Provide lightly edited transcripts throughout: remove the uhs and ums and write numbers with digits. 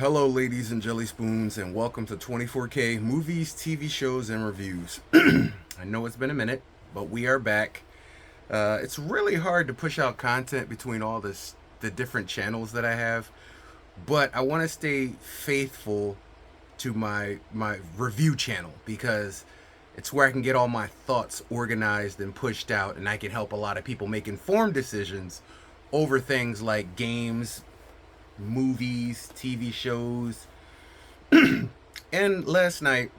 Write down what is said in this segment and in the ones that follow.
Hello, ladies and jelly spoons, and welcome to 24K Movies, TV shows, and reviews. I know it's been a minute, but we are back. It's really hard to push out content between the different channels that I have, but I want to stay faithful to my review channel because it's where I can get all my thoughts organized and pushed out, and I can help a lot of people make informed decisions over things like games, movies, TV shows. And last night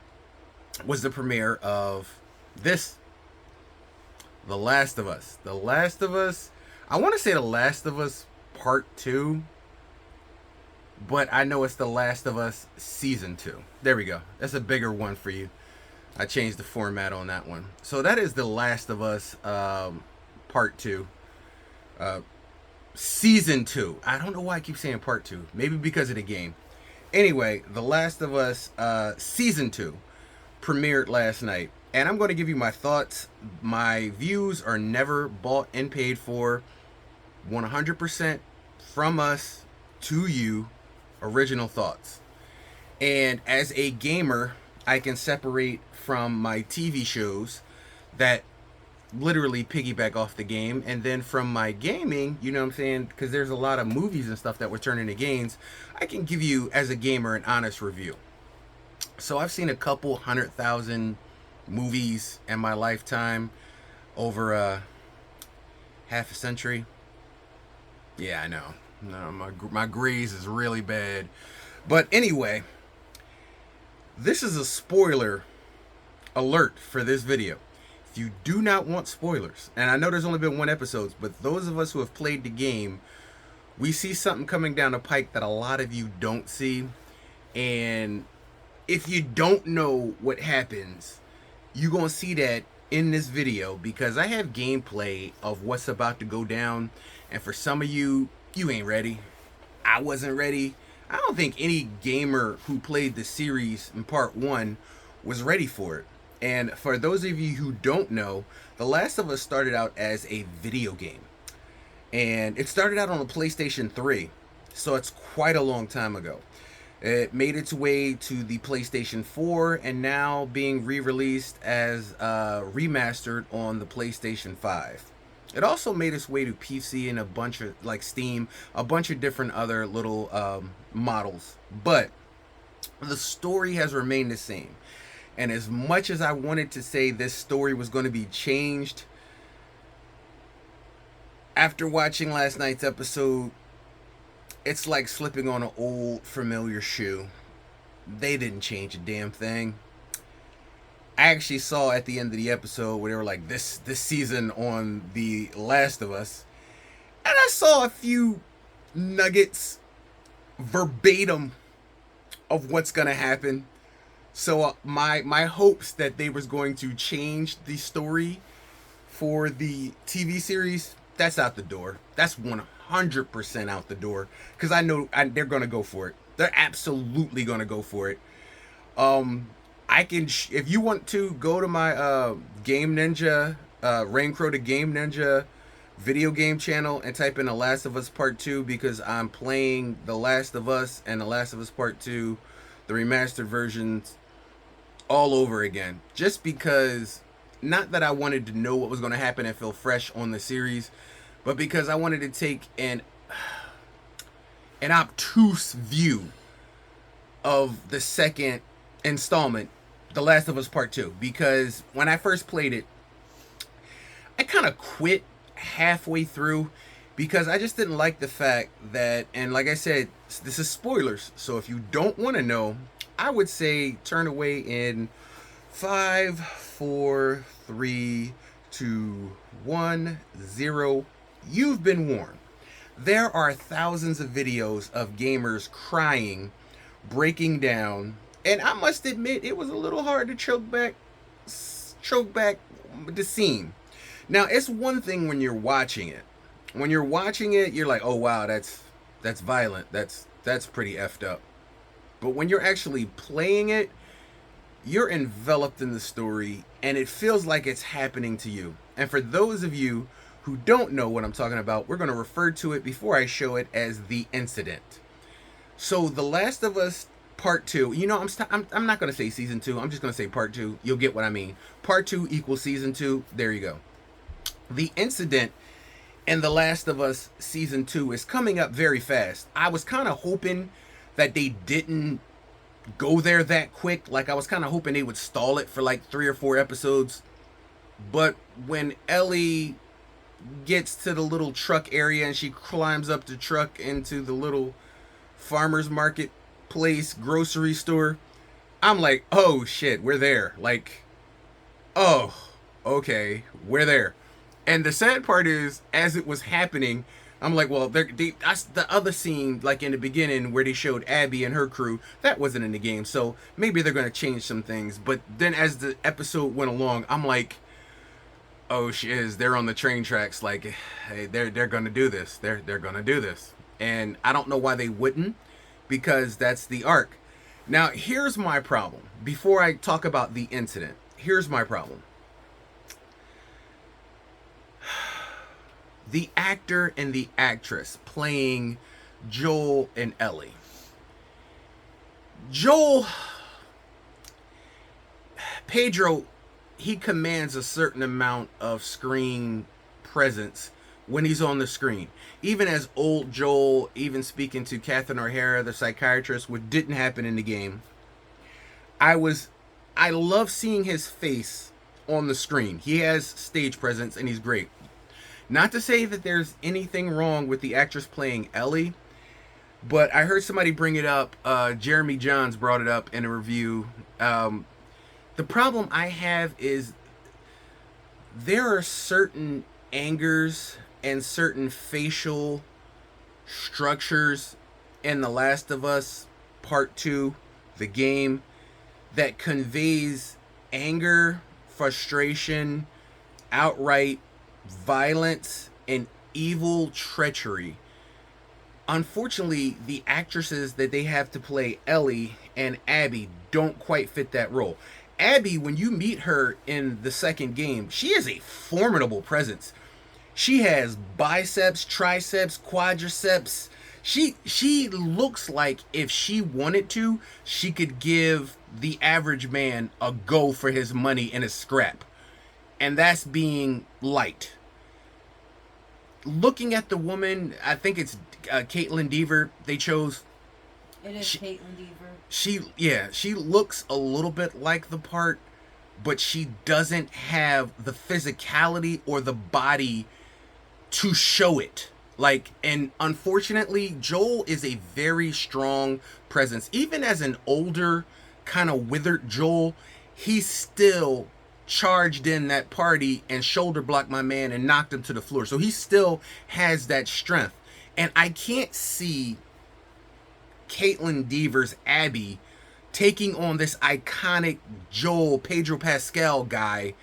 was the premiere of this The Last of Us. The Last of Us. I want to say The Last of Us Part 2, but I know it's The Last of Us Season 2. There we go. That's a bigger one for you. I changed the format on that one. So that is The Last of Us Part 2. Season 2. I don't know why I keep saying Part 2. Maybe because of the game. Anyway, The Last of Us Season 2 premiered last night. And I'm going to give you my thoughts. My views are never bought and paid for. 100% from us to you. Original thoughts. And as a gamer, I can separate from my TV shows that literally piggyback off the game, and then from my gaming, you know what I'm saying, because there's a lot of movies and stuff that were turned into games. I can give you, as a gamer, an honest review. So I've seen a couple 100,000 movies in my lifetime over half a century. Yeah, I know. No, my graze is really bad. But anyway, this is a spoiler alert for this video. If you do not want spoilers, and I know there's only been one episode, but those of us who have played the game, we see something coming down the pike that a lot of you don't see. And if you don't know what happens, you're going to see that in this video, because I have gameplay of what's about to go down. And for some of you, you ain't ready. I wasn't ready. I don't think any gamer who played the series in part 1 was ready for it. And for those of you who don't know, The Last of Us started out as a video game. And it started out on the PlayStation 3. So it's quite a long time ago. It made its way to the PlayStation 4 and now being re-released as remastered on the PlayStation 5. It also made its way to PC and a bunch of, like Steam, a bunch of different other little models. But the story has remained the same. And as much as I wanted to say this story was going to be changed, after watching last night's episode, it's like slipping on an old familiar shoe. They didn't change a damn thing. I actually saw at the end of the episode where they were like, this season on The Last of Us, and I saw a few nuggets verbatim of what's going to happen. So my hopes that they was going to change the story for the TV series, that's out the door. That's 100% out the door, because I know they're going to go for it. They're absolutely going to go for it. I can, if you want to, go to my Game Ninja, Raincrow the Game Ninja video game channel and type in The Last of Us Part 2, because I'm playing The Last of Us and The Last of Us Part 2, the remastered versions, all over again. Just because, not that I wanted to know what was going to happen and feel fresh on the series, but because I wanted to take an obtuse view of the second installment, The Last of Us Part 2. Because when I first played it, I kind of quit halfway through because I just didn't like the fact that, and like I said, this is spoilers, so if you don't want to know, I would say turn away in 5, 4, 3, 2, 1, 0. You've been warned. There are thousands of videos of gamers crying, breaking down, and I must admit it was a little hard to choke back the scene. Now, it's one thing when you're watching it. When you're watching it, you're like, "Oh wow, that's violent. That's pretty effed up." But when you're actually playing it, you're enveloped in the story, and it feels like it's happening to you. And for those of you who don't know what I'm talking about, we're going to refer to it before I show it as the incident. So The Last of Us Part 2, you know, I'm not going to say season 2. I'm just going to say Part 2. You'll get what I mean. Part 2 equals season 2. There you go. The incident in The Last of Us season 2 is coming up very fast. I was kind of hoping that they didn't go there that quick. Like, I was kind of hoping they would stall it for like 3 or 4 episodes. But when Ellie gets to the little truck area and she climbs up the truck into the little farmer's market place, grocery store, I'm like, oh shit, we're there. Like, oh, okay, we're there. And the sad part is, as it was happening, I'm like, well, that's the other scene, like in the beginning where they showed Abby and her crew. That wasn't in the game, so maybe they're gonna change some things. But then, as the episode went along, I'm like, oh shiz, they're on the train tracks. Like, hey, they're gonna do this. They're gonna do this, and I don't know why they wouldn't, because that's the arc. Now, here's my problem. Before I talk about the incident, here's my problem. The actor and the actress playing Joel and Ellie. Joel, Pedro, he commands a certain amount of screen presence when he's on the screen. Even as old Joel, even speaking to Catherine O'Hara, the psychiatrist, which didn't happen in the game. I love seeing his face on the screen. He has stage presence and he's great. Not to say that there's anything wrong with the actress playing Ellie, but I heard somebody bring it up. Jeremy Johns brought it up in a review. The problem I have is there are certain angers and certain facial structures in The Last of Us Part 2, the game, that conveys anger, frustration, outright violence, and evil treachery. Unfortunately, the actresses that they have to play Ellie and Abby don't quite fit that role. Abby, when you meet her in the second game, she is a formidable presence. She has biceps, triceps, quadriceps. She looks like if she wanted to, she could give the average man a go for his money in a scrap. And that's being light. Looking at the woman, I think it's Caitlin Dever they chose. It is Caitlin Dever. She looks a little bit like the part, but she doesn't have the physicality or the body to show it. Like, and unfortunately, Joel is a very strong presence. Even as an older, kind of withered Joel, he's still charged in that party and shoulder blocked my man and knocked him to the floor. So he still has that strength. And I can't see Caitlin Dever's Abby taking on this iconic Joel, Pedro Pascal guy,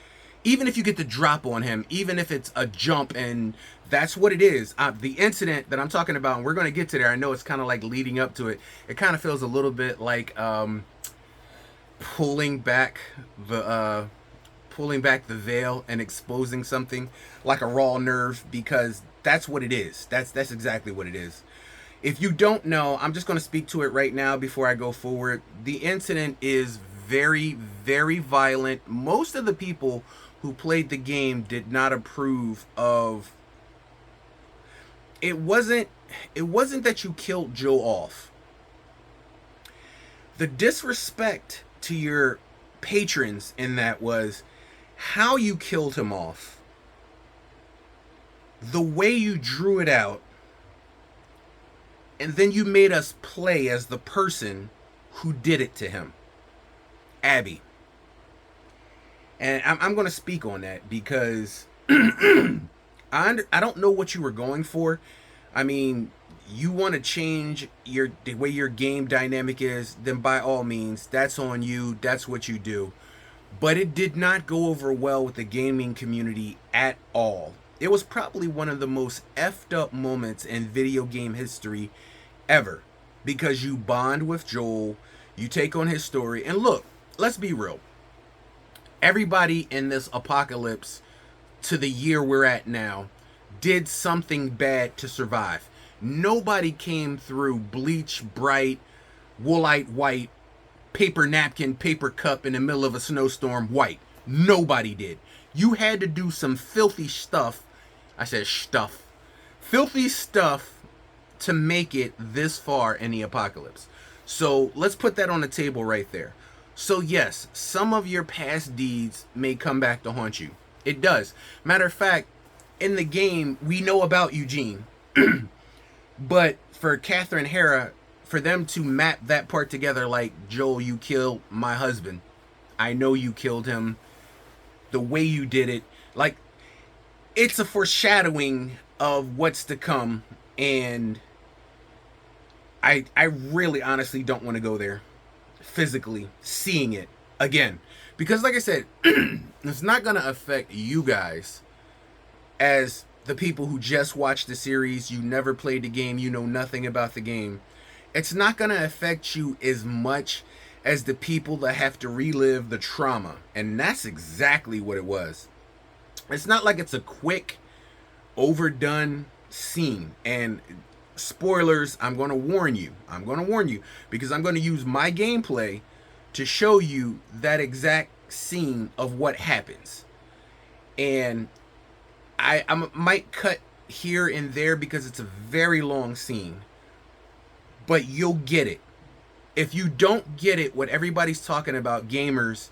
even if you get the drop on him, even if it's a jump, and that's what it is. The incident that I'm talking about, and we're going to get to there, I know it's kind of like leading up to it. It kind of feels a little bit like pulling back the veil and exposing something like a raw nerve, because that's what it is. That's exactly what it is. If you don't know, I'm just going to speak to it right now before I go forward. The incident is very, very violent. Most of the people who played the game did not approve of it. Wasn't that you killed Joe off. The disrespect to your patrons in that was how you killed him off, the way you drew it out, and then you made us play as the person who did it to him, Abby. And I'm going to speak on that because I don't know what you were going for. I mean, you want to change the way your game dynamic is, then by all means, that's on you. That's what you do. But it did not go over well with the gaming community at all. It was probably one of the most effed up moments in video game history ever, because you bond with Joel, you take on his story, and look, let's be real. Everybody in this apocalypse to the year we're at now did something bad to survive. Nobody came through bleach bright, woolite white, paper napkin, paper cup in the middle of a snowstorm white. Nobody did. You had to do some filthy stuff. I said stuff. Filthy stuff to make it this far in the apocalypse. So let's put that on the table right there. So yes, some of your past deeds may come back to haunt you. It does. Matter of fact, in the game, we know about Eugene. But for Catherine Hera, for them to map that part together like, Joel, you killed my husband. I know you killed him. The way you did it, like, it's a foreshadowing of what's to come. And I really honestly don't want to go there physically seeing it again, because like I said, it's not going to affect you guys as the people who just watched the series. You never played the game, you know nothing about the game. It's not going to affect you as much as the people that have to relive the trauma, and that's exactly what it was. It's not like it's a quick overdone scene. And spoilers, I'm going to warn you. Because I'm going to use my gameplay to show you that exact scene of what happens. And I might cut here and there because it's a very long scene, but you'll get it. If you don't get it, what everybody's talking about, gamers,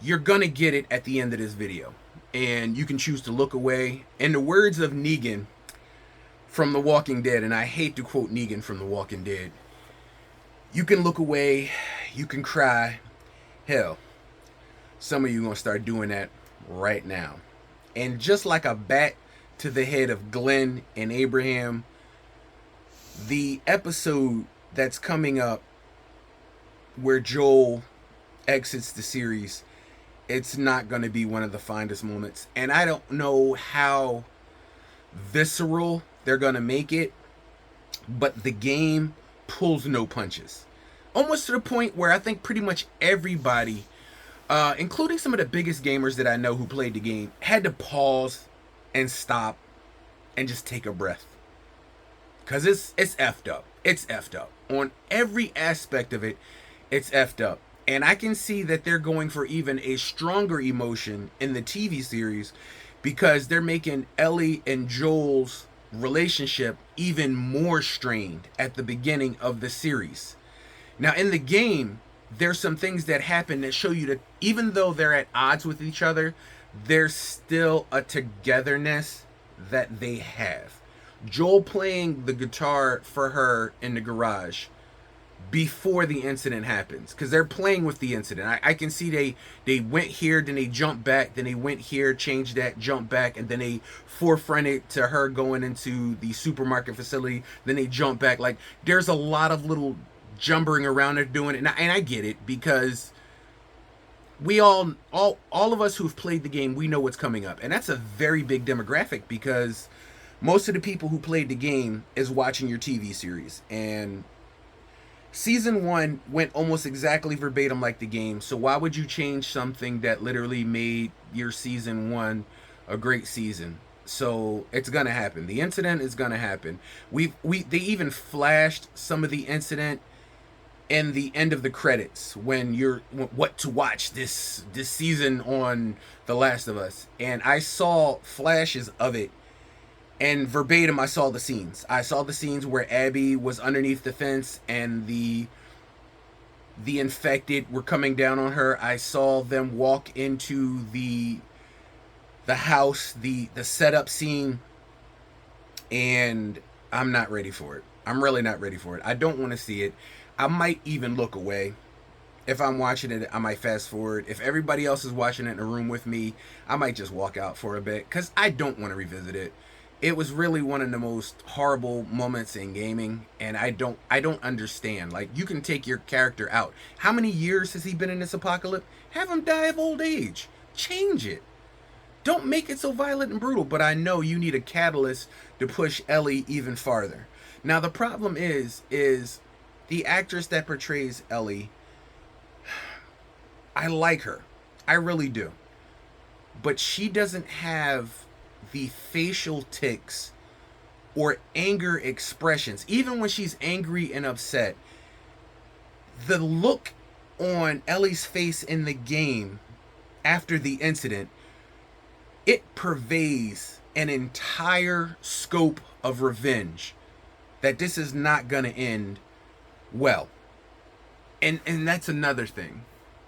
you're gonna get it at the end of this video. And you can choose to look away. In the words of Negan from The Walking Dead, and I hate to quote Negan from The Walking Dead, you can look away, you can cry. Hell, some of you are gonna start doing that right now. And just like a bat to the head of Glenn and Abraham, the episode that's coming up where Joel exits the series, it's not going to be one of the finest moments. And I don't know how visceral they're going to make it, but the game pulls no punches. Almost to the point where I think pretty much everybody, including some of the biggest gamers that I know who played the game, had to pause and stop and just take a breath. Because it's effed up. It's effed up. On every aspect of it, it's effed up. And I can see that they're going for even a stronger emotion in the TV series, because they're making Ellie and Joel's relationship even more strained at the beginning of the series. Now, in the game, there's some things that happen that show you that even though they're at odds with each other, there's still a togetherness that they have. Joel playing the guitar for her in the garage before the incident happens, because they're playing with the incident. I can see they went here, then they jumped back, then they went here, changed that, jumped back, and then they forefronted to her going into the supermarket facility, then they jumped back. Like, there's a lot of little jumbering around there doing it, and I get it, because we all of us who've played the game, we know what's coming up. And that's a very big demographic, because most of the people who played the game is watching your TV series. And Season 1 went almost exactly verbatim like the game, so why would you change something that literally made your Season 1 a great season? So it's gonna happen. The incident is gonna happen. They even flashed some of the incident in the end of the credits when you're what to watch this season on The Last of Us. And I saw flashes of it. And verbatim, I saw the scenes. I saw the scenes where Abby was underneath the fence and the infected were coming down on her. I saw them walk into the house, the setup scene, and I'm not ready for it. I'm really not ready for it. I don't want to see it. I might even look away. If I'm watching it, I might fast forward. If everybody else is watching it in a room with me, I might just walk out for a bit, because I don't want to revisit it. It was really one of the most horrible moments in gaming, and I don't understand. Like, you can take your character out. How many years has he been in this apocalypse? Have him die of old age. Change it. Don't make it so violent and brutal. But I know you need a catalyst to push Ellie even farther. Now, the problem is the actress that portrays Ellie, I like her. I really do. But she doesn't have the facial tics or anger expressions, even when she's angry and upset, the look on Ellie's face in the game after the incident, it pervades an entire scope of revenge that this is not going to end well. And that's another thing.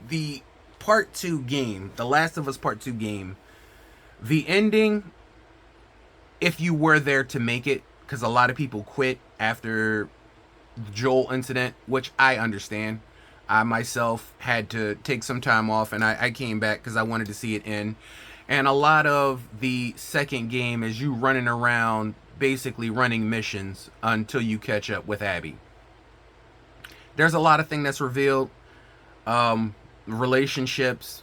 The part 2 game, The Last of Us Part 2 game, the ending, if you were there to make it, because a lot of people quit after the Joel incident, which I understand. I myself had to take some time off, and I came back because I wanted to see it end. And a lot of the second game is you running around, basically running missions until you catch up with Abby. There's a lot of things that's revealed. Relationships,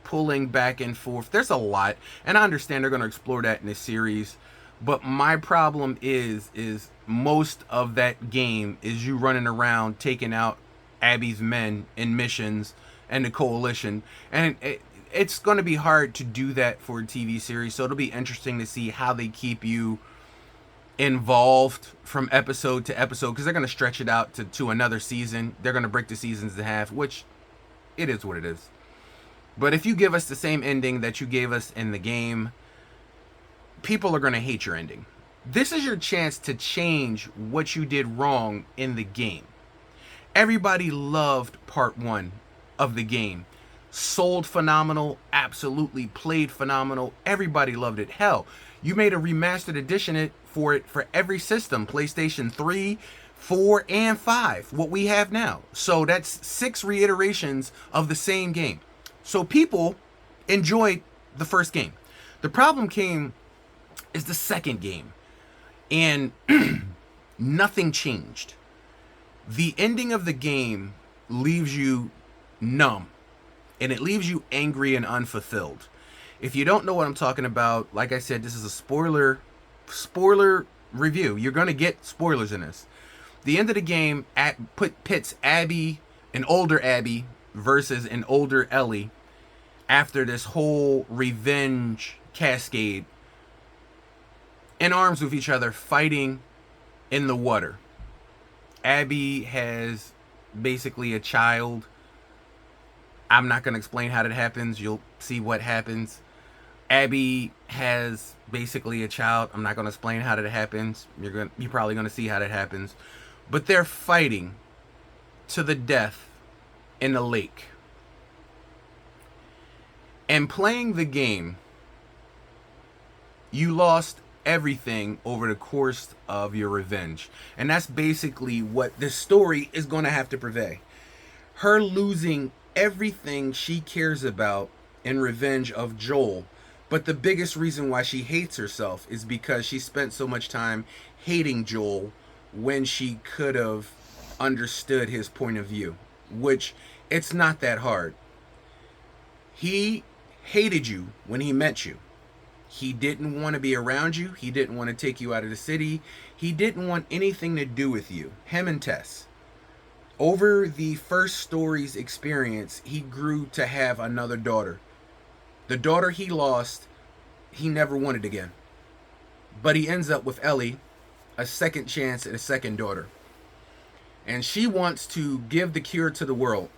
pulling back and forth. There's a lot, and I understand they're going to explore that in this series. But my problem is most of that game is you running around taking out Abby's men in missions and the coalition, and it's going to be hard to do that for a TV series. So it'll be interesting to see how they keep you involved from episode to episode, because they're going to stretch it out to another season. They're going to break the seasons in half, which it is what it is. But if you give us the same ending that you gave us in the game, people are going to hate your ending. This is your chance to change what you did wrong in the game. Everybody loved part 1 of the game. Sold phenomenal, absolutely played phenomenal. Everybody loved it. Hell, you made a remastered edition for every system, PlayStation 3, 4, and 5, what we have now. So that's 6 reiterations of the same game. So people enjoyed the first game. The problem is the second game, and nothing changed. The ending of the game leaves you numb, and it leaves you angry and unfulfilled. If you don't know what I'm talking about, like I said, this is a spoiler review. You're going to get spoilers in this. The end of the game pits Abby, an older Abby, versus an older Ellie after this whole revenge cascade, in arms with each other, fighting in the water. Abby has basically a child. I'm not going to explain how that happens. You'll see what happens. Abby has basically a child. I'm not going to explain how that happens. You're probably going to see how that happens. But they're fighting to the death in the lake. And playing the game, you lost everything over the course of your revenge. And that's basically what this story is going to have to purvey. Her losing everything she cares about in revenge of Joel. But the biggest reason why she hates herself is because she spent so much time hating Joel when she could have understood his point of view, which it's not that hard. He hated you when he met you. He didn't want to be around you. He didn't want to take you out of the city. He didn't want anything to do with you. Him and Tess. Over the first story's experience, he grew to have another daughter. The daughter he lost, he never wanted again. But he ends up with Ellie, a second chance and a second daughter. And she wants to give the cure to the world.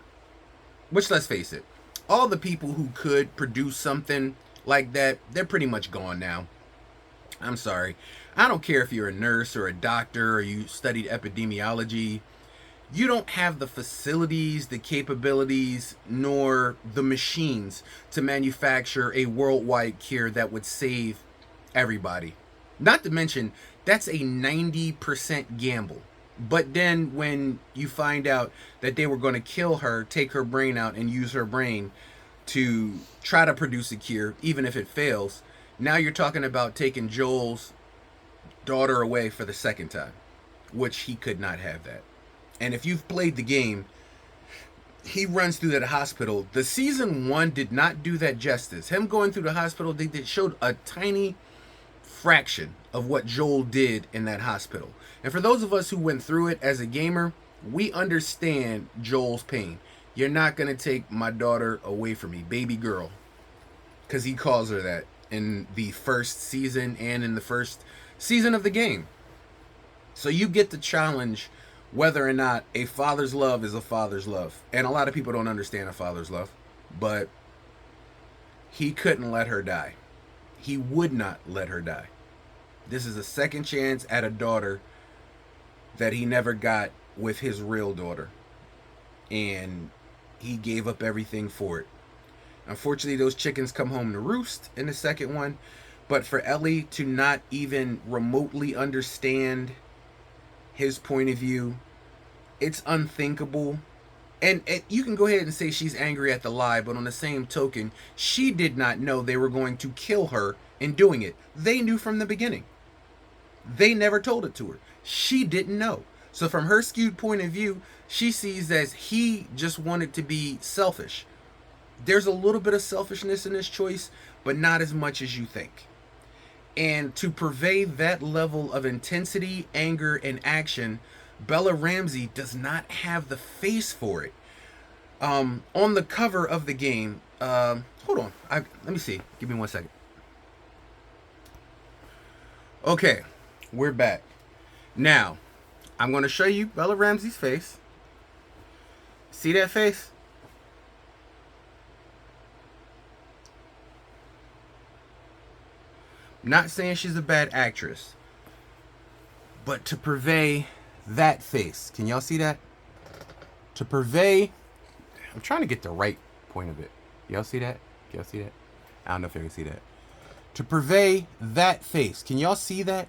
Which, let's face it, all the people who could produce something like that, they're pretty much gone now. I'm sorry. I don't care if you're a nurse or a doctor or you studied epidemiology. You don't have the facilities, the capabilities, nor the machines to manufacture a worldwide cure that would save everybody. Not to mention, that's a 90% gamble. But then when you find out that they were going to kill her, take her brain out, and use her brain to try to produce a cure, even if it fails, now you're talking about taking Joel's daughter away for the second time, which he could not have that. And if you've played the game, he runs through that hospital. The season 1 did not do that justice. Him going through the hospital, they showed a tiny fraction of what Joel did in that hospital. And for those of us who went through it as a gamer, we understand Joel's pain. You're not going to take my daughter away from me, baby girl. Because he calls her that in the first season and in the first season of the game. So you get to challenge whether or not a father's love is a father's love. And a lot of people don't understand a father's love, but he couldn't let her die. He would not let her die. This is a second chance at a daughter that he never got with his real daughter. And he gave up everything for it. Unfortunately, those chickens come home to roost in the second one. But for Ellie to not even remotely understand his point of view, it's unthinkable. And you can go ahead and say she's angry at the lie, but on the same token, she did not know they were going to kill her in doing it. They knew from the beginning. They never told it to her. She didn't know. So from her skewed point of view, she sees as he just wanted to be selfish. There's a little bit of selfishness in this choice, but not as much as you think. And to pervade that level of intensity, anger, and action, Bella Ramsey does not have the face for it. On the cover of the game, hold on, let me see. Give me 1 second. Okay, we're back. Now, I'm going to show you Bella Ramsey's face. See that face? Not saying she's a bad actress, but to purvey that face, can y'all see that? To purvey, I'm trying to get the right point of it. Y'all see that? Can y'all see that? I don't know if you can see that. To purvey that face, can y'all see that?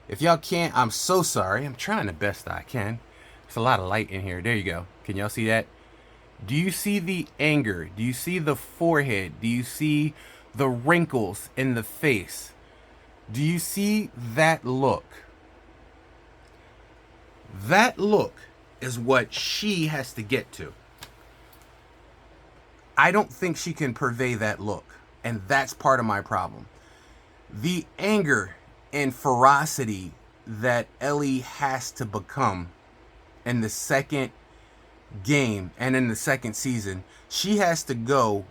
If y'all can't, I'm so sorry. I'm trying the best I can. There's a lot of light in here. There you go. Can y'all see that? Do you see the anger? Do you see the forehead? Do you see the wrinkles in the face? Do you see that look? That look is what she has to get to. I don't think she can purvey that look, and that's part of my problem. The anger and ferocity that Ellie has to become in the second game and in the second season, she has to go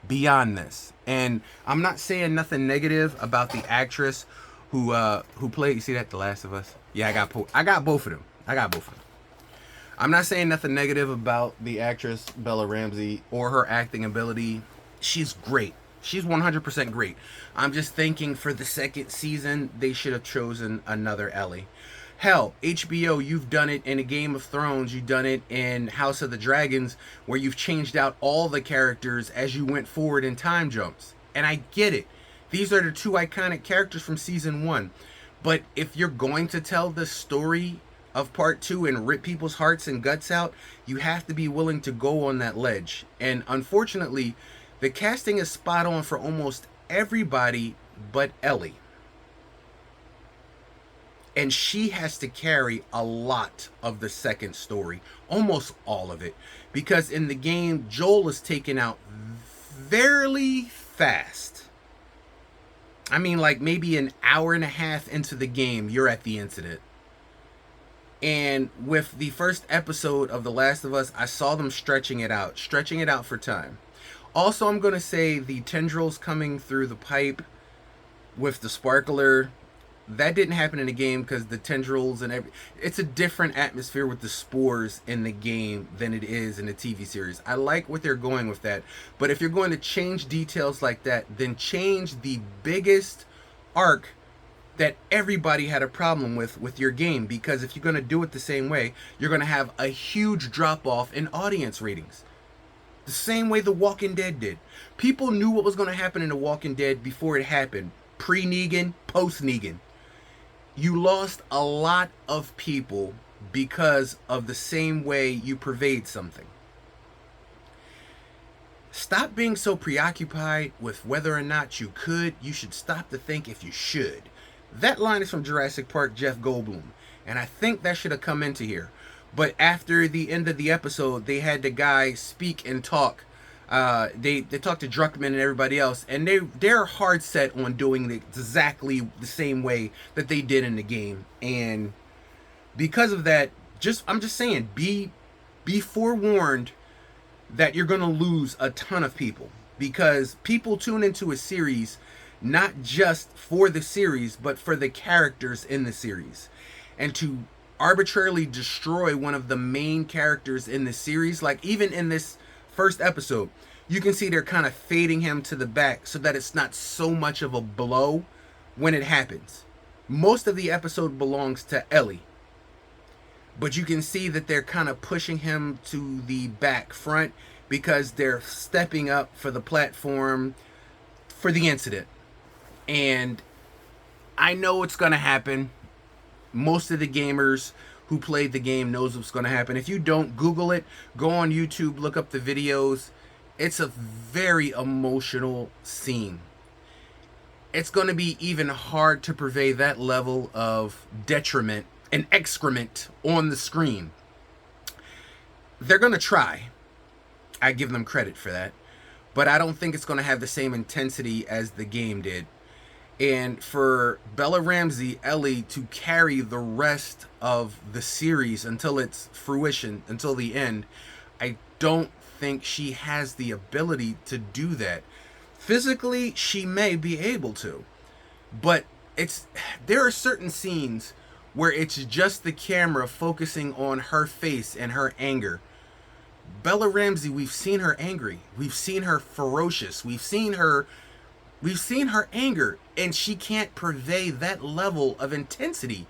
beyond this. And I'm not saying nothing negative about the actress who played, you see that, The Last of Us? Yeah, I got both of them. I'm not saying nothing negative about the actress Bella Ramsey or her acting ability. She's great. She's 100% great. I'm just thinking for the second season, they should have chosen another Ellie. Hell, HBO, you've done it in a Game of Thrones. You've done it in House of the Dragons, where you've changed out all the characters as you went forward in time jumps. And I get it. These are the two iconic characters from season 1. But if you're going to tell the story of part 2 and rip people's hearts and guts out, you have to be willing to go on that ledge. And unfortunately, the casting is spot on for almost everybody but Ellie. And she has to carry a lot of the second story, almost all of it. Because in the game, Joel is taken out very fast. I mean, like maybe an hour and a half into the game, you're at the incident. And with the first episode of The Last of Us, I saw them stretching it out for time. Also, I'm going to say the tendrils coming through the pipe with the sparkler, that didn't happen in the game because the tendrils and it's a different atmosphere with the spores in the game than it is in the TV series. I like what they're going with that. But if you're going to change details like that, then change the biggest arc that everybody had a problem with your game. Because if you're going to do it the same way, you're going to have a huge drop off in audience ratings. The same way The Walking Dead did. People knew what was going to happen in The Walking Dead before it happened. Pre-Negan, post-Negan. You lost a lot of people because of the same way you purveyed something. Stop being so preoccupied with whether or not you could. You should stop to think if you should. That line is from Jurassic Park, Jeff Goldblum. And I think that should have come into here. But after the end of the episode, they had the guy speak and talk. They talked to Druckmann and everybody else, and they're hard set on doing exactly the same way that they did in the game. And because of that, I'm just saying, be forewarned that you're gonna lose a ton of people, because people tune into a series not just for the series, but for the characters in the series. And to arbitrarily destroy one of the main characters in the series, like even in this first episode, you can see they're kind of fading him to the back so that it's not so much of a blow when it happens. Most of the episode belongs to Ellie, but you can see that they're kind of pushing him to the back front because they're stepping up for the platform for the incident. And I know it's going to happen. Most of the gamers who played the game knows what's going to happen. If you don't, Google it, go on YouTube, look up the videos. It's a very emotional scene. It's going to be even hard to convey that level of detriment and excrement on the screen. They're going to try. I give them credit for that. But I don't think it's going to have the same intensity as the game did. And for Bella Ramsey, Ellie, to carry the rest of the series until its fruition, until the end, I don't think she has the ability to do that. Physically, she may be able to, but there are certain scenes where it's just the camera focusing on her face and her anger. Bella Ramsey, we've seen her angry, we've seen her ferocious, we've seen her anger, and she can't convey that level of intensity.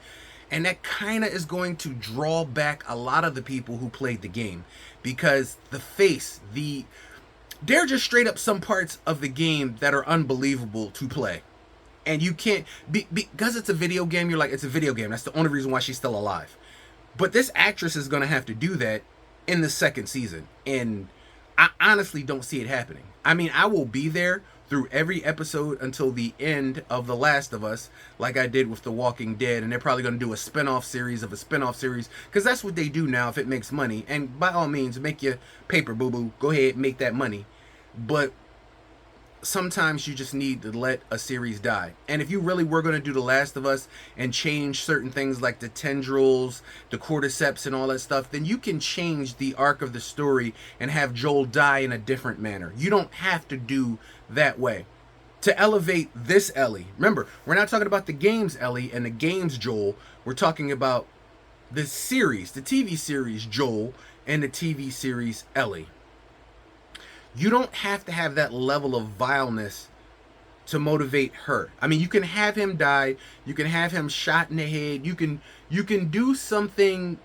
And that kind of is going to draw back a lot of the people who played the game, because the face, they're just straight up some parts of the game that are unbelievable to play. And you can't, because it's a video game, you're like, it's a video game. That's the only reason why she's still alive. But this actress is going to have to do that in the second season. And I honestly don't see it happening. I mean, I will be there through every episode until the end of The Last of Us, like I did with The Walking Dead, and they're probably going to do a spin-off series of a spin-off series, because that's what they do now if it makes money. And by all means, make your paper, boo-boo. Go ahead, make that money. But sometimes you just need to let a series die. And if you really were going to do The Last of Us and change certain things like the tendrils, the cordyceps, and all that stuff, then you can change the arc of the story and have Joel die in a different manner. You don't have to do that way. To elevate this Ellie, remember, we're not talking about the game's Ellie and the game's Joel. We're talking about the series, the TV series Joel and the TV series Ellie. You don't have to have that level of vileness to motivate her. I mean, you can have him die, you can have him shot in the head, you can do something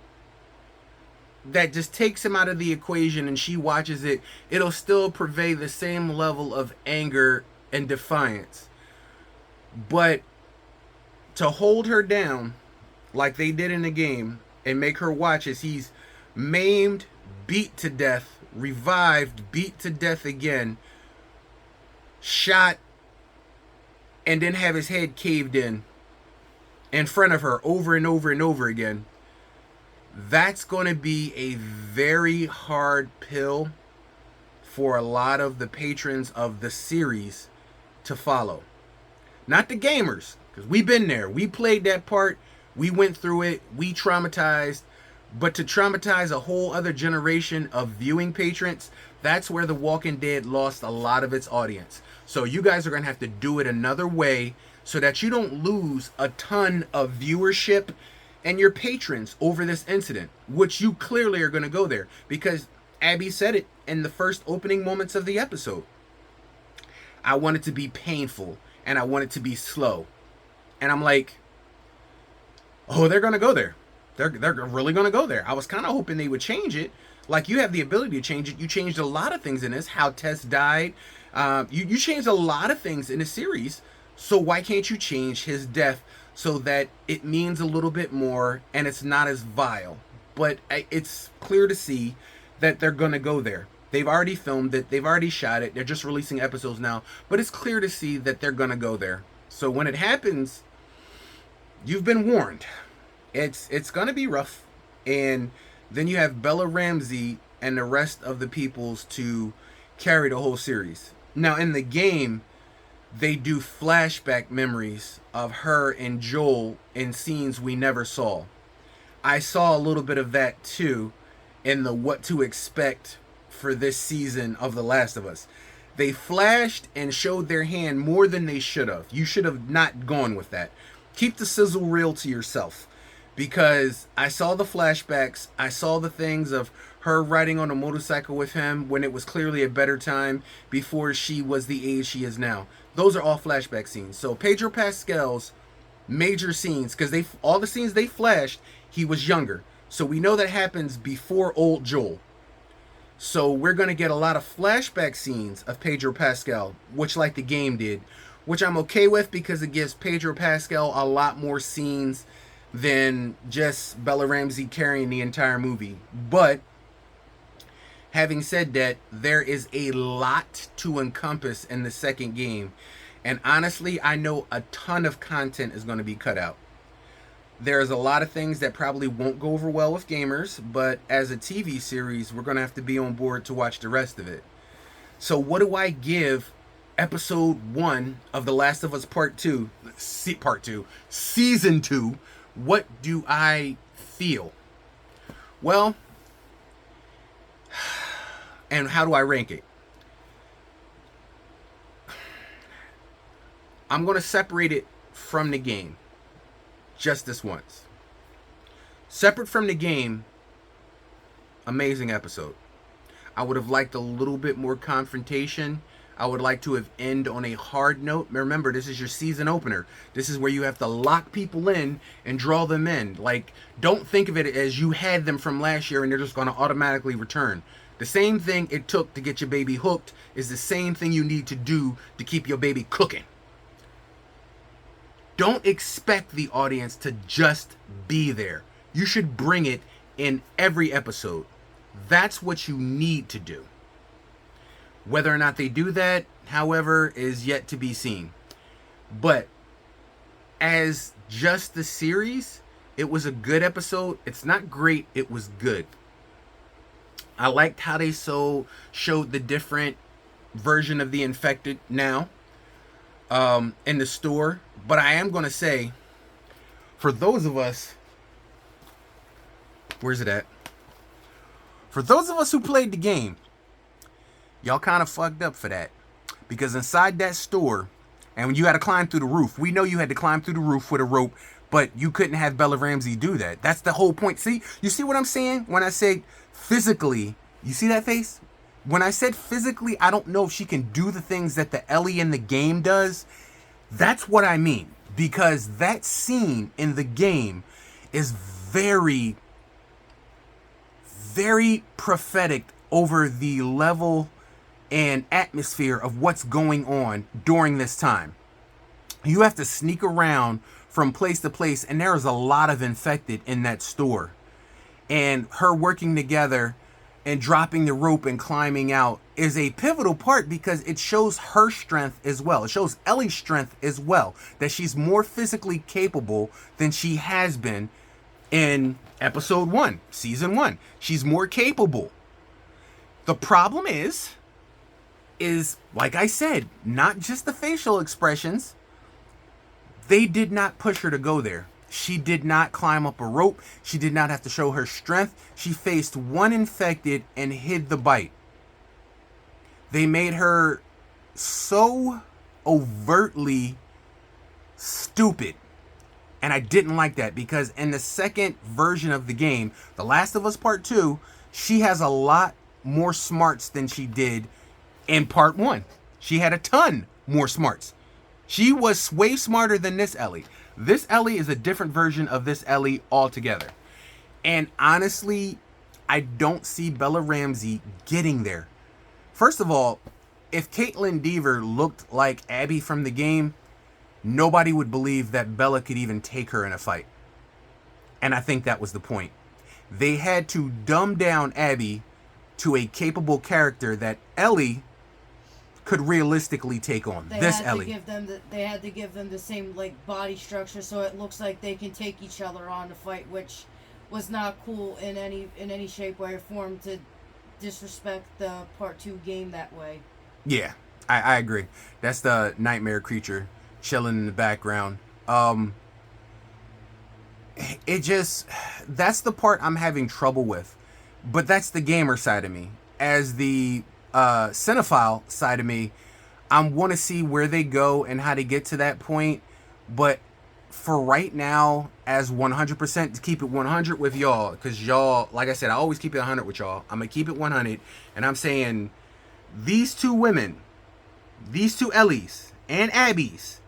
that just takes him out of the equation and she watches it. It'll still convey the same level of anger and defiance. But to hold her down like they did in the game and make her watch as he's maimed, beat to death, revived, beat to death again, shot, and then have his head caved in front of her over and over and over again, that's going to be a very hard pill for a lot of the patrons of the series to follow. Not the gamers, because we've been there. We played that part. We went through it. We traumatized. But to traumatize a whole other generation of viewing patrons, that's where The Walking Dead lost a lot of its audience. So you guys are going to have to do it another way so that you don't lose a ton of viewership and your patrons over this incident, which you clearly are going to go there. Because Abby said it in the first opening moments of the episode. I want it to be painful and I want it to be slow. And I'm like, oh, they're going to go there. They're really going to go there. I was kind of hoping they would change it. Like, you have the ability to change it. You changed a lot of things in this. How Tess died. You changed a lot of things in the series. So why can't you change his death so that it means a little bit more and it's not as vile? But it's clear to see that they're going to go there. They've already filmed it. They've already shot it. They're just releasing episodes now. But it's clear to see that they're going to go there. So when it happens, you've been warned. It's going to be rough. And then you have Bella Ramsey and the rest of the peoples to carry the whole series. Now, in the game, they do flashback memories of her and Joel in scenes we never saw. I saw a little bit of that too in the what to expect for this season of The Last of Us. They flashed and showed their hand more than they should have. You should have not gone with that. Keep the sizzle reel to yourself. Because I saw the flashbacks. I saw the things of her riding on a motorcycle with him when it was clearly a better time before she was the age she is now. Those are all flashback scenes. So Pedro Pascal's major scenes, because all the scenes they flashed, he was younger. So we know that happens before old Joel. So we're going to get a lot of flashback scenes of Pedro Pascal, which like the game did, which I'm okay with because it gives Pedro Pascal a lot more scenes than just Bella Ramsey carrying the entire movie. But having said that, there is a lot to encompass in the second game. And honestly, I know a ton of content is going to be cut out. There's a lot of things that probably won't go over well with gamers, but as a TV series, we're going to have to be on board to watch the rest of it. So what do I give episode 1 of The Last of Us Part 2, Season 2, what do I feel? Well, and how do I rank it? I'm going to separate it from the game. Just this once. Separate from the game, amazing episode. I would have liked a little bit more confrontation. I would like to have ended on a hard note. Remember, this is your season opener. This is where you have to lock people in and draw them in. Like, don't think of it as you had them from last year and they're just going to automatically return. The same thing it took to get your baby hooked is the same thing you need to do to keep your baby cooking. Don't expect the audience to just be there. You should bring it in every episode. That's what you need to do. Whether or not they do that, however, is yet to be seen. But as just the series, it was a good episode. It's not great, it was good. I liked how they showed the different version of the infected now in the store. But I am going to say, for those of us, where's it at? For those of us who played the game, y'all kind of fucked up for that. Because inside that store, and when you had to climb through the roof, we know you had to climb through the roof with a rope, but you couldn't have Bella Ramsey do that. That's the whole point. See, you see what I'm saying? When I say physically, you see that face? When I said physically, I don't know if she can do the things that the Ellie in the game does. That's what I mean, because that scene in the game is very, very prophetic over the level and atmosphere of what's going on during this time. You have to sneak around from place to place, and there is a lot of infected in that store. And her working together and dropping the rope and climbing out is a pivotal part because it shows her strength as well. It shows Ellie's strength as well, that she's more physically capable than she has been in episode 1, season 1. She's more capable. The problem is like I said, not just the facial expressions. They did not push her to go there. She did not climb up a rope. She did not have to show her strength. She faced one infected and hid the bite. They made her so overtly stupid. And I didn't like that because in the second version of the game, The Last of Us Part 2, she has a lot more smarts than she did in Part 1. She had a ton more smarts. She was way smarter than this Ellie. This Ellie is a different version of this Ellie altogether. And honestly, I don't see Bella Ramsey getting there. First of all, if Caitlin Dever looked like Abby from the game, nobody would believe that Bella could even take her in a fight. And I think that was the point. They had to dumb down Abby to a capable character that Ellie could realistically take on. They had to give them the same like body structure so it looks like they can take each other on to fight, which was not cool in any shape, way, or form to disrespect the Part 2 game that way. Yeah, I agree. That's the nightmare creature chilling in the background. That's the part I'm having trouble with. But that's the gamer side of me. As the cinephile side of me, I want to see where they go and how to get to that point. But for right now, as 100%, to keep it 100 with y'all, because y'all, like I said, I always keep it 100 with y'all. I'm going to keep it 100. And I'm saying these two women, these two Ellies and Abbies,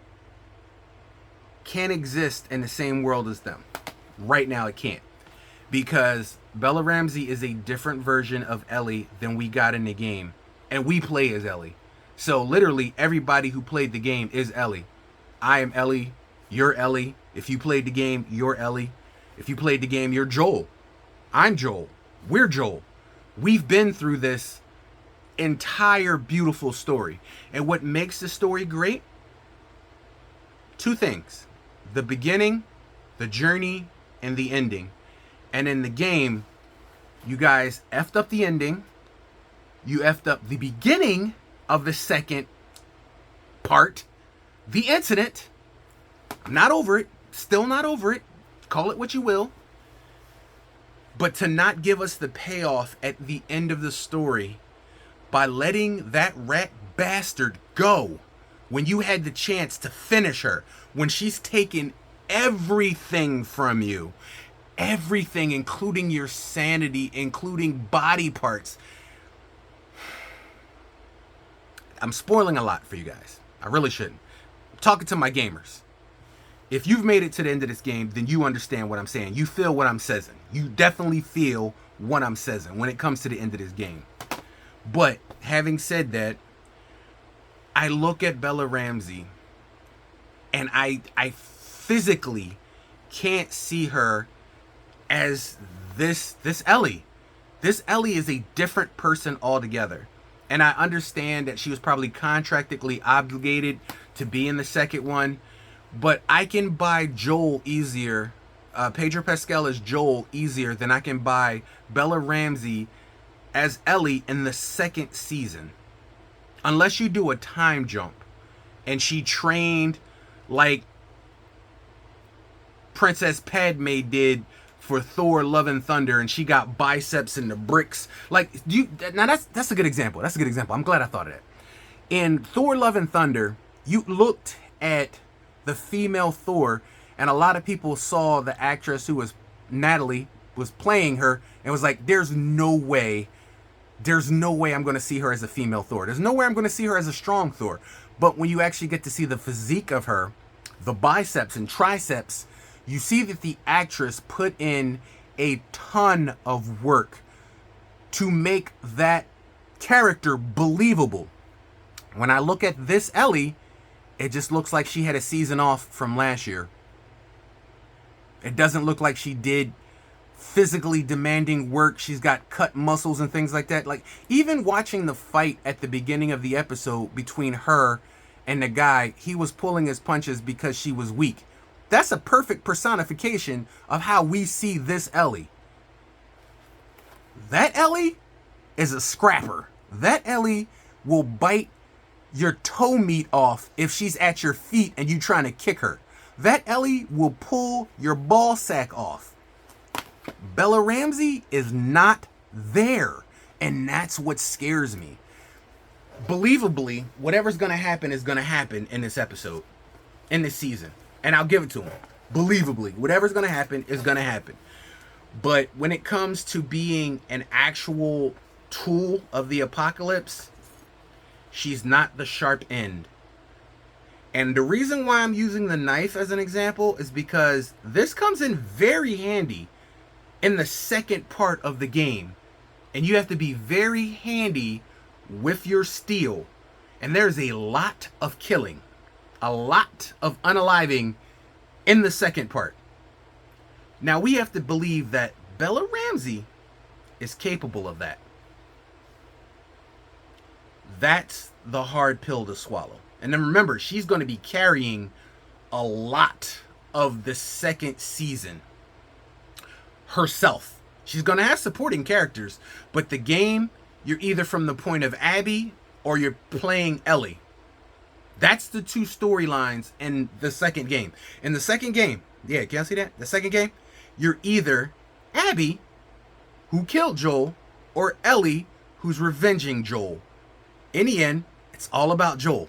can't exist in the same world as them. Right now, it can't. Because Bella Ramsey is a different version of Ellie than we got in the game. And we play as Ellie. So literally, everybody who played the game is Ellie. I am Ellie. You're Ellie. If you played the game, you're Ellie. If you played the game, you're Joel. I'm Joel. We're Joel. We've been through this entire beautiful story. And what makes the story great? Two things. The beginning, the journey, and the ending. And in the game, you guys effed up the ending. You effed up the beginning of the second part. The incident. I'm not over it. Still not over it. Call it what you will. But to not give us the payoff at the end of the story by letting that rat bastard go when you had the chance to finish her, when she's taken everything from you, everything, including your sanity, including body parts. I'm spoiling a lot for you guys. I really shouldn't. I'm talking to my gamers. If you've made it to the end of this game, then you understand what I'm saying. You feel what I'm saying. You definitely feel what I'm saying when it comes to the end of this game. But having said that, I look at Bella Ramsey and I physically can't see her as this Ellie. This Ellie is a different person altogether. And I understand that she was probably contractually obligated to be in the second one. But I can buy Joel easier, Pedro Pascal as Joel easier than I can buy Bella Ramsey as Ellie in the second season. Unless you do a time jump and she trained like Princess Padme did for Thor Love and Thunder and she got biceps in the bricks. Now that's a good example. That's a good example. I'm glad I thought of that. In Thor Love and Thunder, you looked at the female Thor, and a lot of people saw the actress who was Natalie was playing her and was like, there's no way I'm going to see her as a female Thor. There's no way I'm going to see her as a strong Thor. But when you actually get to see the physique of her, the biceps and triceps, you see that the actress put in a ton of work to make that character believable. When I look at this Ellie, it just looks like she had a season off from last year. It doesn't look like she did physically demanding work. She's got cut muscles and things like that. Like, even watching the fight at the beginning of the episode between her and the guy, he was pulling his punches because she was weak. That's a perfect personification of how we see this Ellie. That Ellie is a scrapper. That Ellie will bite your toe meat off if she's at your feet and you trying to kick her. That Ellie will pull your ball sack off. Bella Ramsey is not there, and that's what scares me. Believably, whatever's going to happen is going to happen in this episode, in this season, and I'll give it to him. Believably, whatever's going to happen is going to happen. But when it comes to being an actual tool of the apocalypse, she's not the sharp end. And the reason why I'm using the knife as an example is because this comes in very handy in the second part of the game. And you have to be very handy with your steel. And there's a lot of killing, a lot of unaliving in the second part. Now we have to believe that Bella Ramsey is capable of that. That's the hard pill to swallow. And then remember, she's going to be carrying a lot of the second season herself. She's going to have supporting characters, but the game, you're either from the point of Abby or you're playing Ellie. That's the two storylines in the second game. In the second game, yeah, can y'all see that? The second game, you're either Abby, who killed Joel, or Ellie, who's revenging Joel. In the end, it's all about Joel.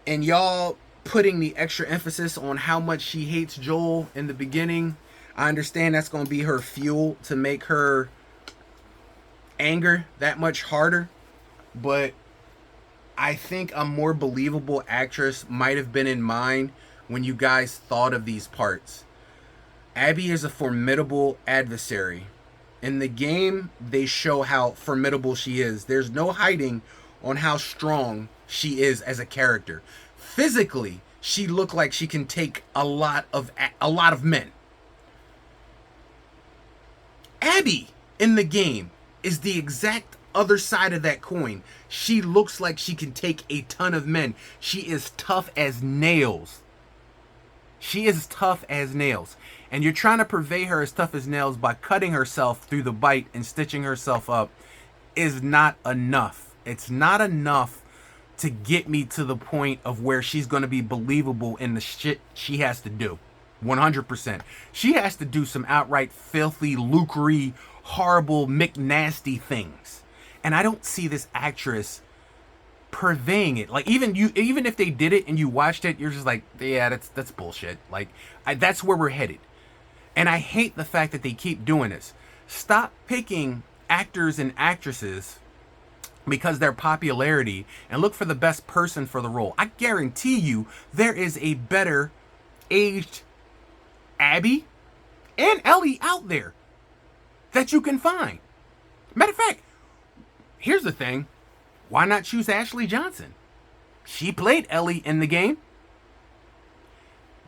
And y'all putting the extra emphasis on how much she hates Joel in the beginning, I understand that's going to be her fuel to make her anger that much harder. But I think a more believable actress might have been in mind when you guys thought of these parts. Abby is a formidable adversary. In the game, they show how formidable she is. There's no hiding on how strong she is as a character. Physically, she looked like she can take a lot of men. Abby in the game is the exact other side of that coin. She looks like she can take a ton of men. She is tough as nails. She is tough as nails. And you're trying to purvey her as tough as nails by cutting herself through the bite and stitching herself up is not enough. It's not enough to get me to the point of where she's going to be believable in the shit she has to do. 100%. She has to do some outright filthy, lucre, horrible, McNasty things. And I don't see this actress purveying it. Like, even if they did it and you watched it, you're just like, yeah, that's bullshit. Like, that's where we're headed. And I hate the fact that they keep doing this. Stop picking actors and actresses because their popularity and look for the best person for the role. I guarantee you there is a better aged Abby and Ellie out there that you can find. Matter of fact, here's the thing. Why not choose Ashley Johnson? She played Ellie in the game.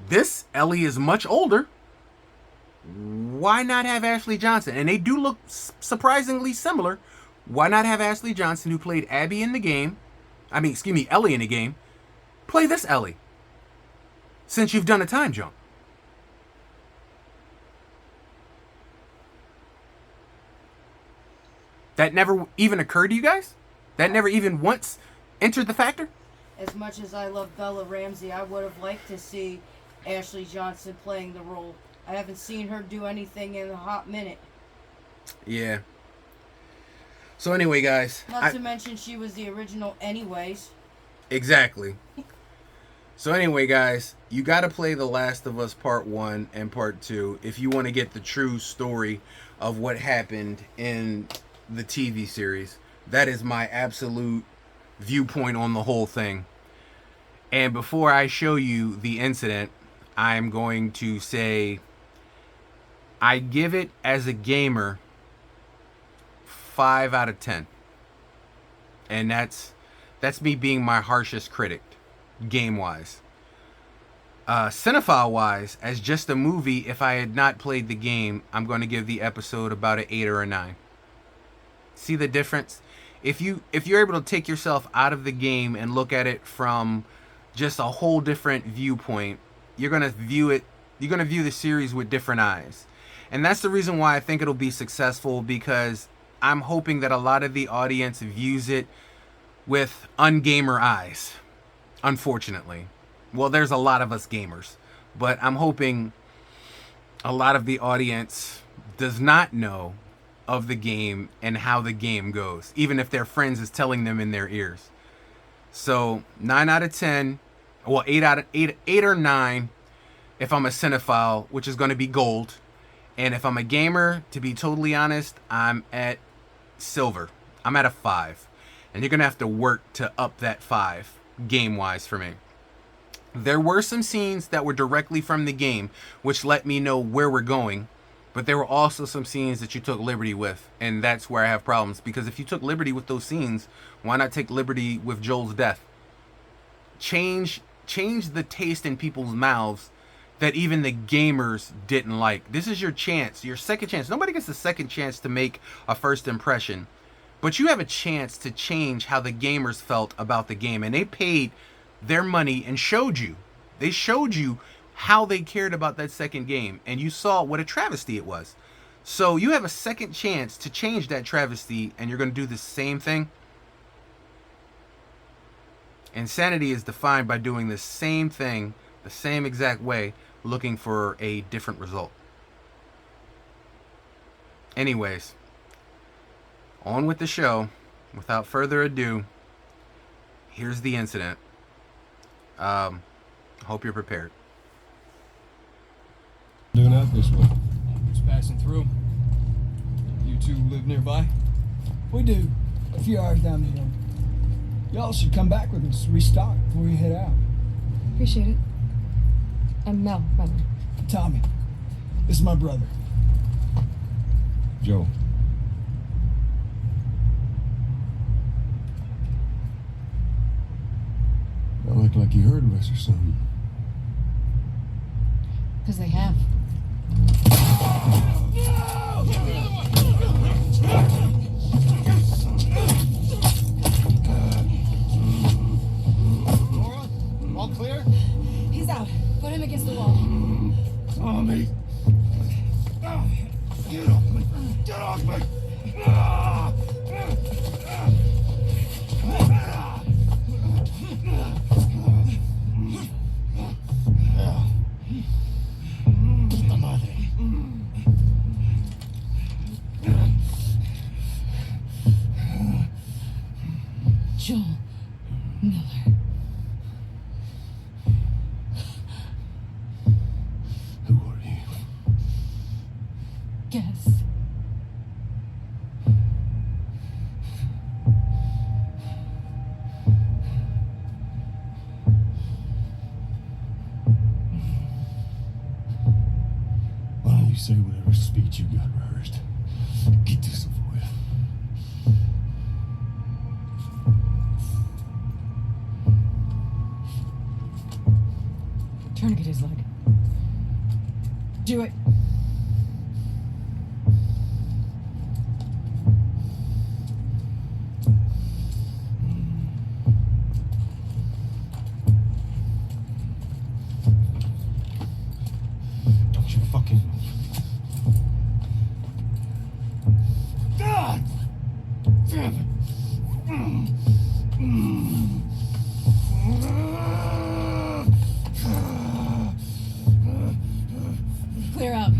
This Ellie is much older. Why not have Ashley Johnson? And they do look surprisingly similar. Why not have Ashley Johnson, who played Abby in the game, Ellie in the game, play this Ellie? Since you've done a time jump. That never even occurred to you guys? That never even once entered the factor? As much as I love Bella Ramsey, I would have liked to see Ashley Johnson playing the role. I haven't seen her do anything in a hot minute. Yeah. So anyway, guys. Not to mention she was the original anyways. Exactly. So anyway, guys, you got to play The Last of Us Part 1 and Part 2 if you want to get the true story of what happened in the TV series. That is my absolute viewpoint on the whole thing. And before I show you the incident, I'm going to say I give it, as a gamer, 5 out of 10. And that's me being my harshest critic, game-wise. Cinephile-wise, as just a movie, if I had not played the game, I'm going to give the episode about an 8 or a 9. See the difference? If you're able to take yourself out of the game and look at it from just a whole different viewpoint, you're going to view the series with different eyes. And that's the reason why I think it'll be successful, because I'm hoping that a lot of the audience views it with ungamer eyes. Unfortunately. Well, there's a lot of us gamers, but I'm hoping a lot of the audience does not know of the game and how the game goes, even if their friends is telling them in their ears. So 9 out of 10, well, 8 or 9 if I'm a cinephile, which is going to be gold. And if I'm a gamer, to be totally honest, I'm at silver. I'm at a 5. And you're going to have to work to up that 5 game-wise for me. There were some scenes that were directly from the game, which let me know where we're going. But there were also some scenes that you took liberty with. And that's where I have problems. Because if you took liberty with those scenes, why not take liberty with Joel's death? Change the taste in people's mouths that even the gamers didn't like. This is your chance, your second chance. Nobody gets a second chance to make a first impression. But you have a chance to change how the gamers felt about the game. And they paid their money and showed you. They showed you how they cared about that second game. And you saw what a travesty it was. So you have a second chance to change that travesty, and you're going to do the same thing. Insanity is defined by doing the same thing, the same exact way, looking for a different result. Anyways, on with the show. without further ado, here's the incident. Hope you're prepared. Doing out this way. Just passing through. You two live nearby? We do. A few hours down the hill. Y'all should come back with us, restock before you head out. Appreciate it. I'm Mel, by the way. Tommy, this is my brother. Joe. I look like you heard of us or something. Because they have. Laura, all clear? He's out. Put him against the wall. Tommy! Get off me! Get off me! Puta madre. Joel Miller. Who are you? Guess. Why don't you say whatever speech you got rehearsed? Get this over with. Tourniquet his leg. Do it. Don't you fucking move. God! Damn it! Clear out.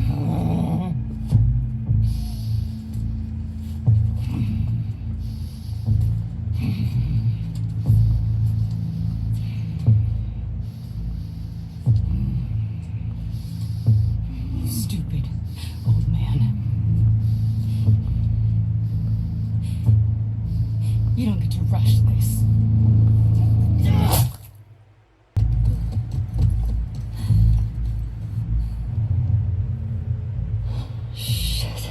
Stupid old man. You don't get to rush this. Shit.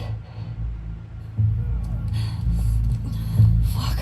Fuck.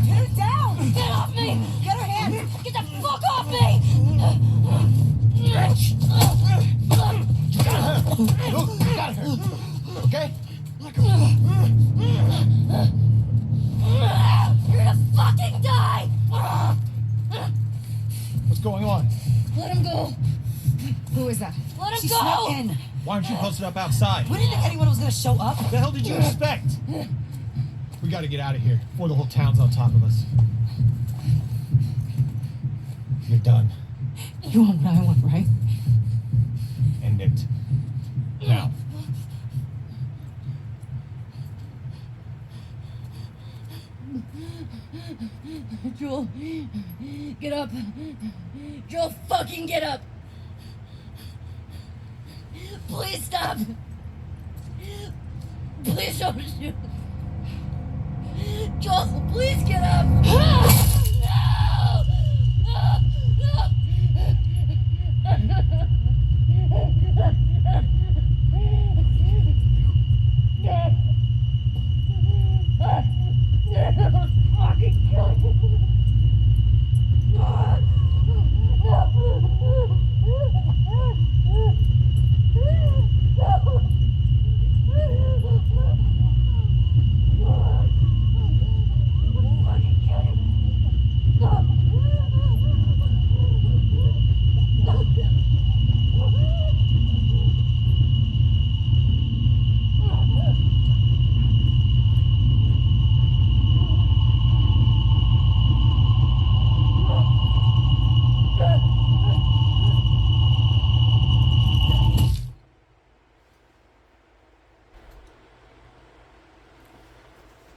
Get her down! Get off me! Get her hand! Get the fuck off me! Look, you got her! Okay? You're gonna fucking die! What's going on? Let him go! Who is that? Let him She go! snuck in. Why aren't you posted up outside? We didn't think anyone was gonna show up. What the hell did you expect? We gotta get out of here before the whole town's on top of us. You're done. You want what I want, right? End it. Now. Joel, get up. Joel, fucking get up. Please stop. Please don't shoot. Joel, please get up. No! Fucking kill you.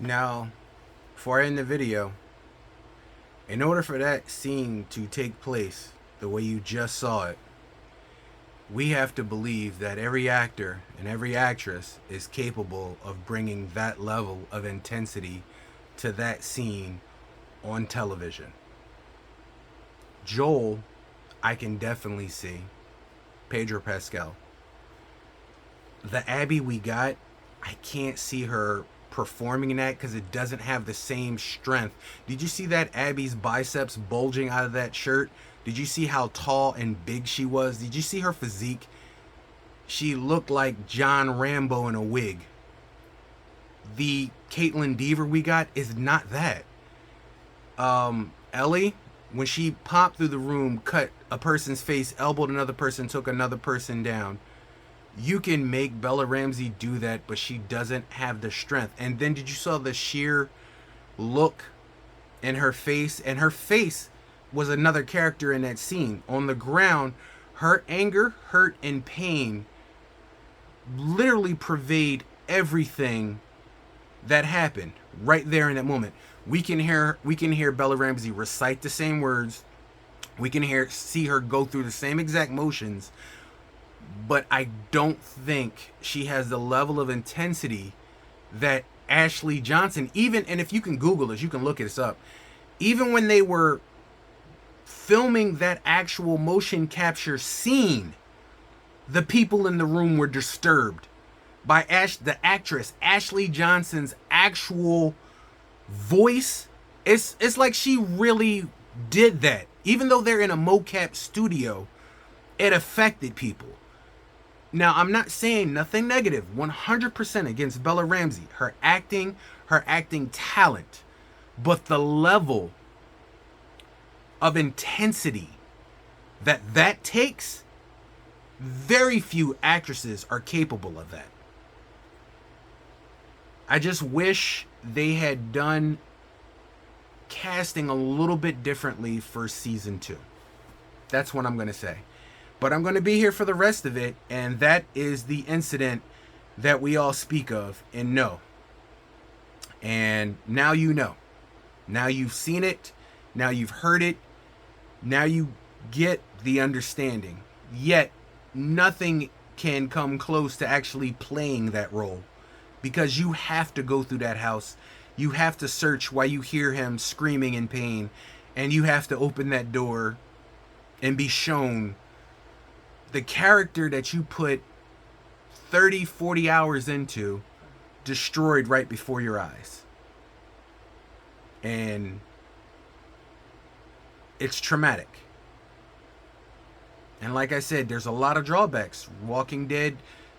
Now, before I end the video, in order for that scene to take place the way you just saw it, we have to believe that every actor and every actress is capable of bringing that level of intensity to that scene on television. Joel, I can definitely see. Pedro Pascal. The Abby we got, I can't see her performing in that because it doesn't have the same strength. Did you see that Abby's biceps bulging out of that shirt? Did you see how tall and big she was? Did you see her physique? She looked like John Rambo in a wig. The Caitlin Dever we got is not that. Ellie, when she popped through the room, cut a person's face, elbowed another person, took another person down. You can make Bella Ramsey do that, but she doesn't have the strength. And then did you saw the sheer look in her face? And her face was another character in that scene. On the ground, her anger, hurt, and pain literally pervade everything that happened right there in that moment. We can hear Bella Ramsey recite the same words. We can see her go through the same exact motions, but I don't think she has the level of intensity that Ashley Johnson, even, and if you can Google this, you can look this up, even when they were filming that actual motion capture scene, the people in the room were disturbed by the actress Ashley Johnson's actual voice. It's like she really did that. Even though they're in a mocap studio, it affected people. Now, I'm not saying nothing negative, 100% against Bella Ramsey, her acting talent, but the level of intensity that takes, very few actresses are capable of that. I just wish they had done casting a little bit differently for season 2. That's what I'm going to say. But I'm going to be here for the rest of it, and that is the incident that we all speak of and know. And now you know. Now you've seen it. Now you've heard it. Now you get the understanding. Yet, nothing can come close to actually playing that role, because you have to go through that house. You have to search while you hear him screaming in pain, and you have to open that door and be shown the character that you put 30, 40 hours into destroyed right before your eyes. And it's traumatic. And like I said, there's a lot of drawbacks. Walking Dead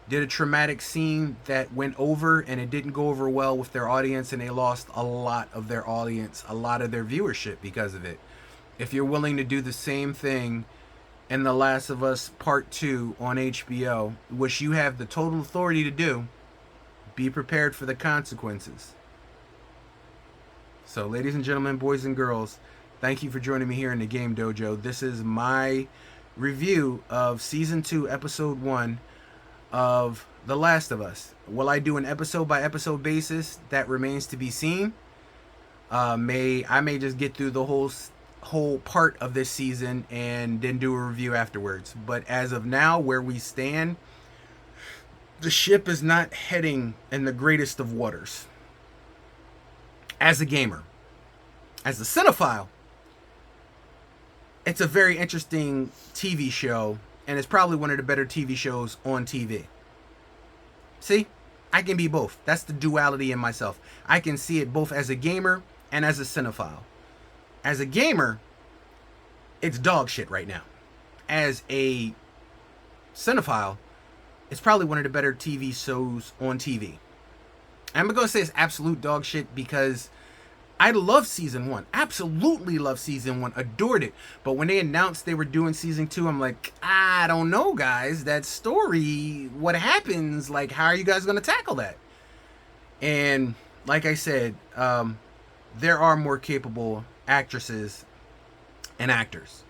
did a traumatic scene that went over, and it didn't go over well with their audience, and they lost a lot of their audience, a lot of their viewership because of it. If you're willing to do the same thing in The Last of Us Part 2 on HBO, which you have the total authority to do, be prepared for the consequences. So, ladies and gentlemen, boys and girls, thank you for joining me here in the Game Dojo. This is my review of Season 2, Episode 1 of The Last of Us. Will I do an episode by episode basis? That remains to be seen. I may just get through the whole part of this season and then do a review afterwards. But as of now, where we stand, the ship is not heading in the greatest of waters. As a gamer, as a cinephile, it's a very interesting TV show, and it's probably one of the better TV shows on TV. See, I can be both. That's the duality in myself. I can see it both as a gamer and as a cinephile. As a gamer, it's dog shit right now. As a cinephile, it's probably one of the better TV shows on TV. I'm going to say it's absolute dog shit because I love season 1. Absolutely love season 1. Adored it. But when they announced they were doing season 2, I'm like, I don't know, guys. That story, what happens? Like, how are you guys going to tackle that? And like I said, there are more capable actresses and actors.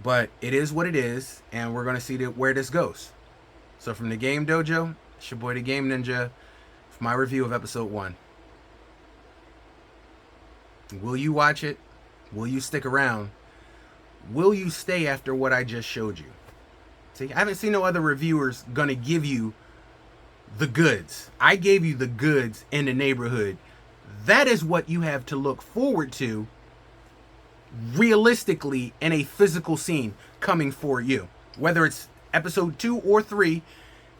But it is what it is, and we're going to see where this goes. So from the Game Dojo, it's your boy the Game Ninja, for my review of episode 1. Will you watch it? Will you stick around? Will you stay after what I just showed you? See, I haven't seen no other reviewers gonna give you the goods. I gave you the goods in the neighborhood. That is what you have to look forward to realistically in a physical scene coming for you. Whether it's episode 2 or 3,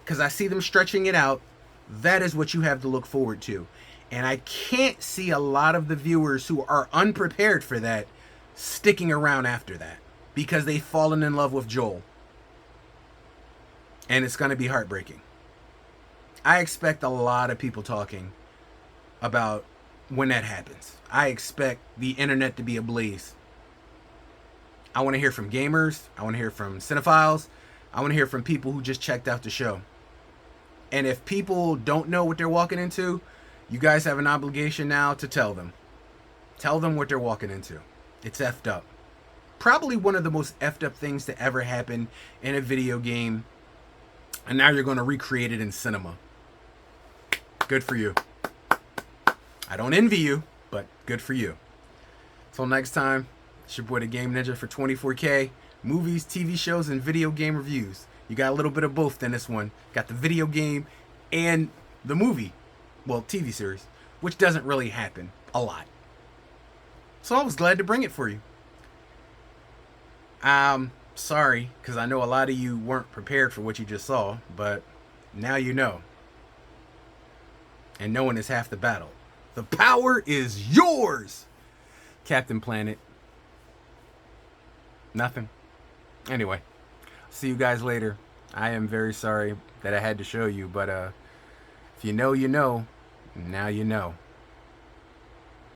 because I see them stretching it out, that is what you have to look forward to. And I can't see a lot of the viewers who are unprepared for that sticking around after that, because they've fallen in love with Joel. And it's going to be heartbreaking. I expect a lot of people talking about when that happens. I expect the internet to be ablaze. I want to hear from gamers. I want to hear from cinephiles. I want to hear from people who just checked out the show. And if people don't know what they're walking into, you guys have an obligation now to tell them. Tell them what they're walking into. It's effed up. Probably one of the most effed up things to ever happen in a video game. And now you're going to recreate it in cinema. Good for you. I don't envy you, but good for you. Till next time, it's your boy the Game Ninja for 24K. Movies, TV shows, and video game reviews. You got a little bit of both in this one. Got the video game and the movie. Well, TV series. Which doesn't really happen a lot. So I was glad to bring it for you. Sorry, because I know a lot of you weren't prepared for what you just saw, but now you know. And knowing is half the battle. The power is yours, Captain Planet. Nothing. Anyway, see you guys later. I am very sorry that I had to show you, but if you know, you know. Now you know.